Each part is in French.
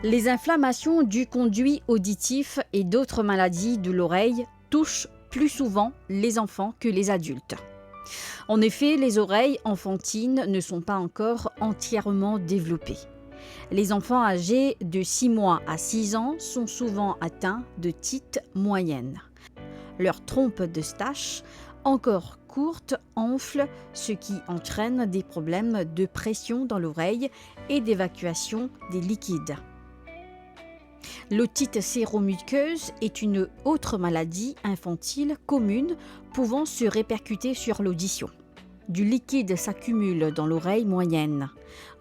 Les inflammations du conduit auditif et d'autres maladies de l'oreille touchent plus souvent les enfants que les adultes. En effet, les oreilles enfantines ne sont pas encore entièrement développées. Les enfants âgés de 6 mois à 6 ans sont souvent atteints de tites moyennes. Leur trompe d'Eustache, encore courte, enfle, ce qui entraîne des problèmes de pression dans l'oreille et d'évacuation des liquides. L'otite séromuqueuse est une autre maladie infantile commune pouvant se répercuter sur l'audition. Du liquide s'accumule dans l'oreille moyenne.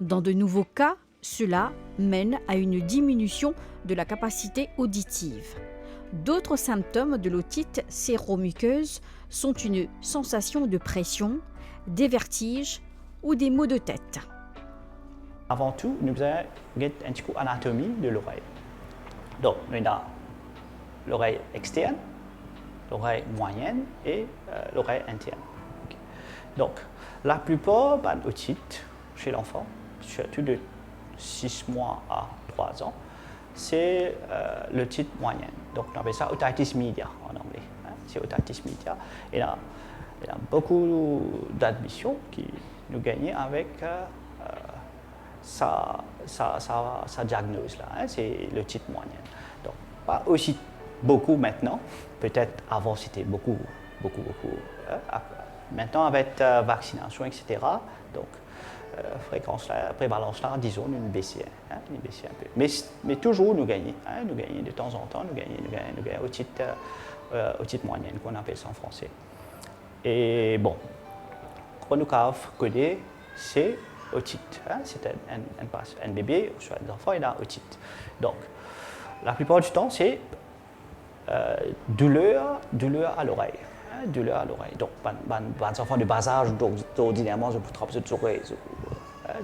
Dans de nouveaux cas, cela mène à une diminution de la capacité auditive. D'autres symptômes de l'otite séromuqueuse sont une sensation de pression, des vertiges ou des maux de tête. Avant tout, nous allons regarder un petit coup l'anatomie de l'oreille. Donc, on a l'oreille externe, l'oreille moyenne et l'oreille interne. Okay. Donc, la plupart des otites chez l'enfant, surtout de 6 mois à 3 ans, c'est l'otite moyenne. Donc, on appelle ça otitis media en anglais. Hein? C'est otitis media. Et là, il y a beaucoup d'admissions qui nous gagnent avec sa diagnose là, hein, c'est l'otite moyenne. Donc, pas aussi beaucoup maintenant, peut-être avant c'était beaucoup. Maintenant avec vaccination, etc. Donc, fréquence là, prévalence là, disons, une baissée, hein, une baissée un peu. Mais toujours nous gagnons, hein, nous gagnons de temps en temps, nous gagnons otite moyenne, qu'on appelle ça en français. Et bon, quand nous avons codé, c'est otite. Hein? C'est un bébé, soit un enfant, il a otite. Donc, la plupart du temps, c'est douleur à l'oreille. Hein? Douleur à l'oreille. Donc, les enfants de bas âge, ordinairement, je peux trapper les oreilles,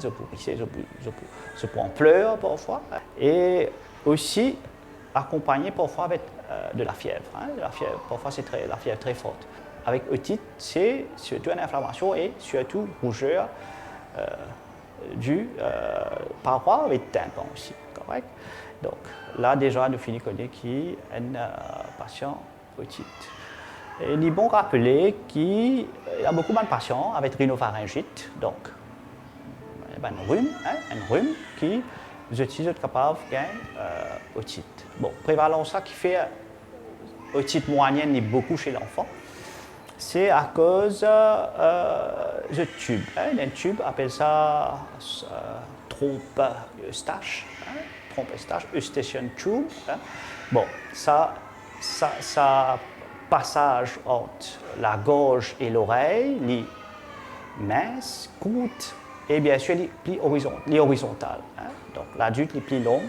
je peux en pleurer parfois. Et aussi, accompagné parfois avec de la fièvre. Hein? La fièvre parfois, c'est la fièvre très forte. Avec otite, c'est surtout une inflammation et surtout rougeur. Par rapport avec tympan aussi, correct? Donc là déjà nous finissons connaître qui est un patient otite. Et il est bon rappeler qu'il y a beaucoup de patients avec rhinopharyngite, donc un rhume qui est capable de gagner otite. Bon, prévalence ça qui fait otite moyenne est beaucoup chez l'enfant. C'est à cause de tube. Hein. Un tube appelle ça trompe Eustache, hein. Trompe Eustache, Eustachian tube. Hein. Bon, ça passage entre la gorge et l'oreille, les minces, courtes et bien sûr les horizontales. Hein. Donc l'adulte est plus long,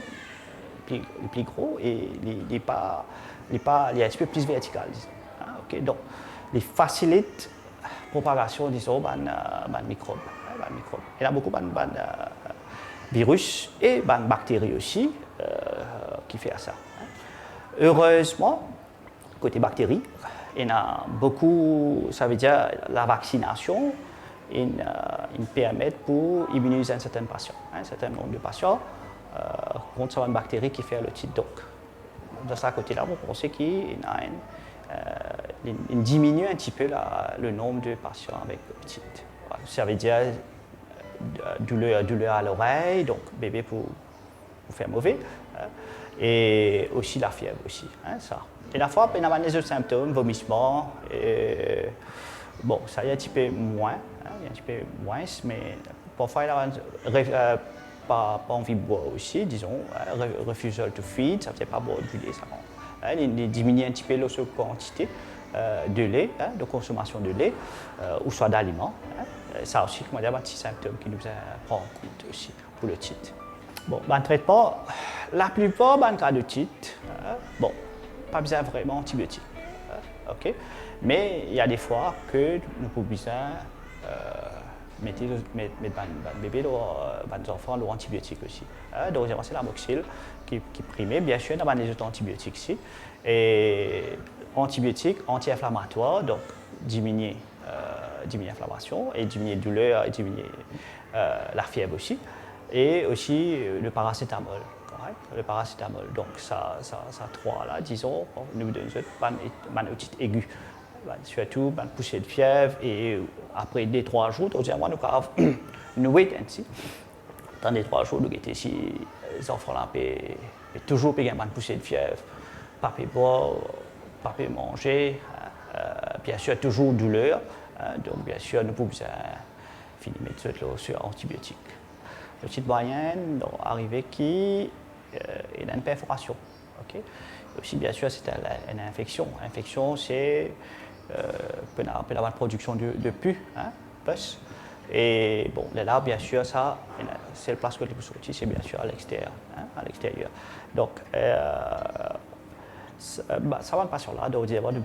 les plus gros et les pas un petit peu plus vertical. Hein. Okay. Donc, les facilitent la propagation des microbes. Il y a beaucoup de virus et de bactéries aussi qui font ça. Heureusement, côté bactéries, il y a beaucoup, ça veut dire la vaccination, il permet pour immuniser un certain patient, un certain nombre de patients contre une bactérie qui fait l'otite. Donc, de ce côté-là, on pense qu'il y a il diminue un petit peu le nombre de patients avec otite. Ça veut dire douleur à l'oreille, donc bébé pour faire mauvais, hein, et aussi la fièvre aussi. Hein, ça. Et la fois, il y a des autres symptômes, vomissement, bon, ça y est un petit peu moins, mais parfois il y a pas envie de boire aussi, disons, refusal to feed, ça ne fait pas boire du lait, ça il diminue un petit peu la quantité de lait, hein, de consommation de lait, ou soit d'aliments. Hein. Ça aussi, il y a des petits symptômes qui nous prennent en compte aussi pour l'otite. Bon, le traitement, la plupart des cas d'otite, bon, pas besoin vraiment d'antibiotiques. Okay? Mais il y a des fois que nous avons besoin mettre bébé, les enfants, l'antibiotique aussi. Donc, c'est l'amoxyl qui primait. Bien sûr, il y a des autres antibiotiques ici. Et antibiotiques, anti-inflammatoires, donc diminuer l'inflammation et diminuer la douleur et diminuer la fièvre aussi. Et aussi le paracétamol. hein, le paracétamol. Donc ça 3 là, disons, nous donnons une otite aiguë. Surtout une poussée de fièvre et après les 3 jours, deuxièmement, nous avons une wait ainsi. Dans les 3 jours, nous avons si les enfants là toujours une poussée de fièvre, pas boire, pas manger, bien sûr toujours douleur. Donc bien sûr, nous pouvons finir mettre sur antibiotiques. Le petite moyenne, donc arrivé qui il a une perforation. Okay? Aussi bien sûr, c'est une infection. L'infection, c'est peut avoir une production de pus, hein, pus. Et bon, là, bien sûr, ça, c'est le place que les plus sortis, c'est bien sûr à l'extérieur. Hein, à l'extérieur. Donc, ça va pas sur là, donc d'abord, nous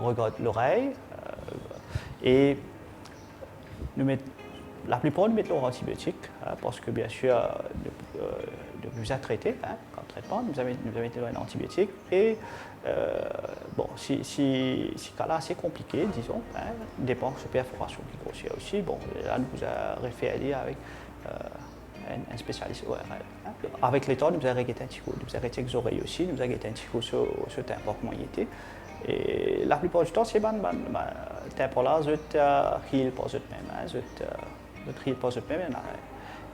regarde l'oreille et nous mettons. La plupart nous mettons l'antibiotique, hein, parce que bien sûr, nous avons traité, hein, comme traitement, nous avons mis un antibiotique. Et bon, si cas-là assez compliqué, disons, hein, dépend de perforation qui grossit aussi. Bon, là, nous avons référé avec un spécialiste ORL. Hein. Avec les temps, nous avons arrêté un petit coup, nous avons arrêté les oreilles aussi, nous avons arrêté un petit coup sur le tempo comment il était. Et la plupart du temps, c'est le tempo-là, je heal pour eux-mêmes, hein, je heal pour eux-mêmes.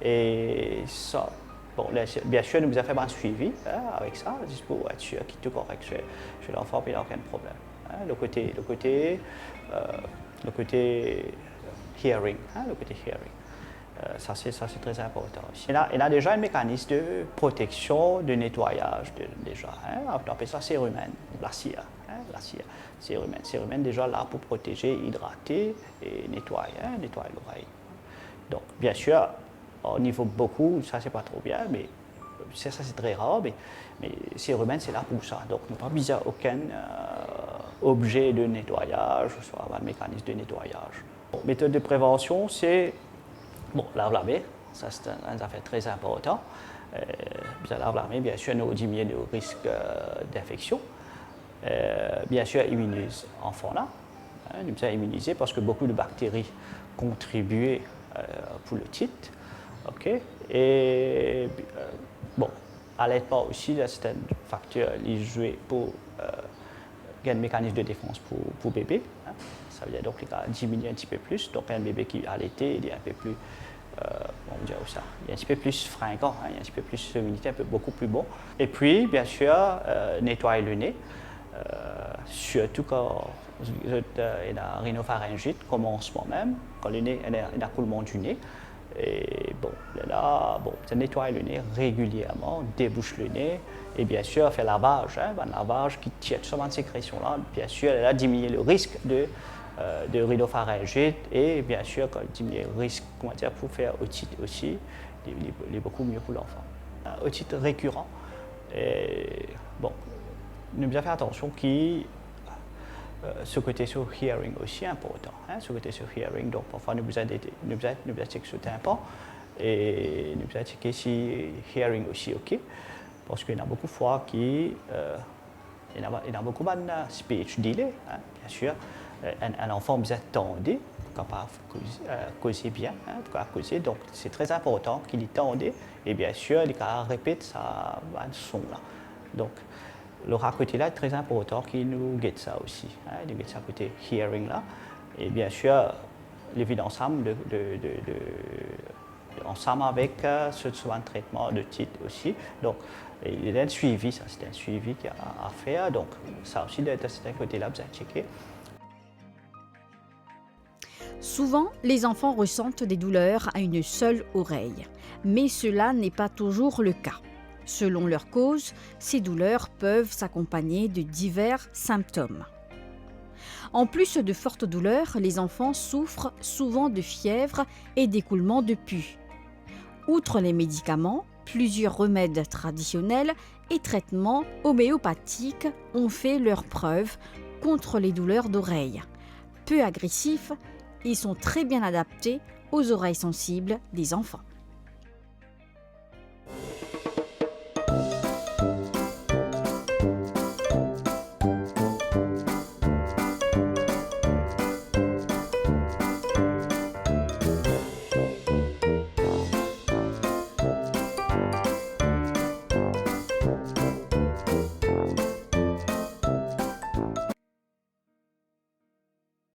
Et ça, bon, bien sûr, nous avons fait un suivi, hein, avec ça, juste pour être sûr qu'il est tout correct chez l'enfant, puis il n'y a aucun problème. Hein. Le côté hearing, hein, le côté hearing. Ça, c'est très important aussi. Il y a déjà un mécanisme de protection, de nettoyage, déjà. Hein. On appelle ça cérumen, la cire. Hein, la cire. Cérumen déjà là pour protéger, hydrater et nettoyer, hein, nettoyer l'oreille. Donc, bien sûr, au niveau beaucoup, ça c'est pas trop bien, mais ça c'est très rare, mais cérumen c'est là pour ça. Donc, nous n'avons pas besoin aucun objet de nettoyage, soit un mécanisme de nettoyage. Bon, méthode de prévention, c'est bon, lave-la-main, ça c'est une affaire très importante. Lave-la-main, bien sûr, nous diminuer le risque d'infection. Bien sûr, immunise l'enfant là. Hein, nous sommes immunisés parce que beaucoup de bactéries contribuent pour le titre. Okay? Et bon, allaitement aussi, c'est un facteur qui joue pour un mécanisme de défense pour bébé. Hein. Ça veut dire donc qu'il va diminuer un petit peu plus. Donc un bébé qui est allaité, il est un peu plus, on dirait ça, il est un petit peu plus fringant, hein, il y a un petit peu plus d'immunité, beaucoup plus bon. Et puis, bien sûr, nettoyer le nez. Surtout quand il y a une rhinopharyngite, comme en ce moment même, quand le nez, il y a un coulement du nez. Et bon, ça nettoie le nez régulièrement, débouche le nez, et bien sûr, fait lavage, hein, un lavage qui tire seulement de sécrétion-là. Bien sûr, elle a diminué le risque de rhinopharyngite, et bien sûr, quand elle diminue le risque, comment dire, pour faire otite aussi, il est beaucoup mieux pour l'enfant. Otite récurrent, et bon, nous devons faire attention que ce côté sur hearing aussi est important. Hein, ce côté sur hearing, donc parfois nous devons checker ce tympan et nous devons checker si hearing aussi ok, parce qu'il y a beaucoup de fois il y a beaucoup de speech delay, hein, bien sûr. Un enfant besoin tendre, capable de causer bien, hein, causer, donc c'est très important qu'il est tendu et bien sûr il répète sa son là. Donc, le côté là est très important qu'il nous guette ça aussi, hein, il guette ça côté hearing là, et bien sûr, les vides ensemble ensemble avec ce soin de traitement de titre aussi. Donc, il y a un suivi, ça c'est un suivi qu'il y a à faire, donc ça aussi de cet côté là, vous allez checker. Souvent, les enfants ressentent des douleurs à une seule oreille, mais cela n'est pas toujours le cas. Selon leur cause, ces douleurs peuvent s'accompagner de divers symptômes. En plus de fortes douleurs, les enfants souffrent souvent de fièvre et d'écoulement de pus. Outre les médicaments, plusieurs remèdes traditionnels et traitements homéopathiques ont fait leurs preuves contre les douleurs d'oreilles. Peu agressifs, ils sont très bien adaptés aux oreilles sensibles des enfants.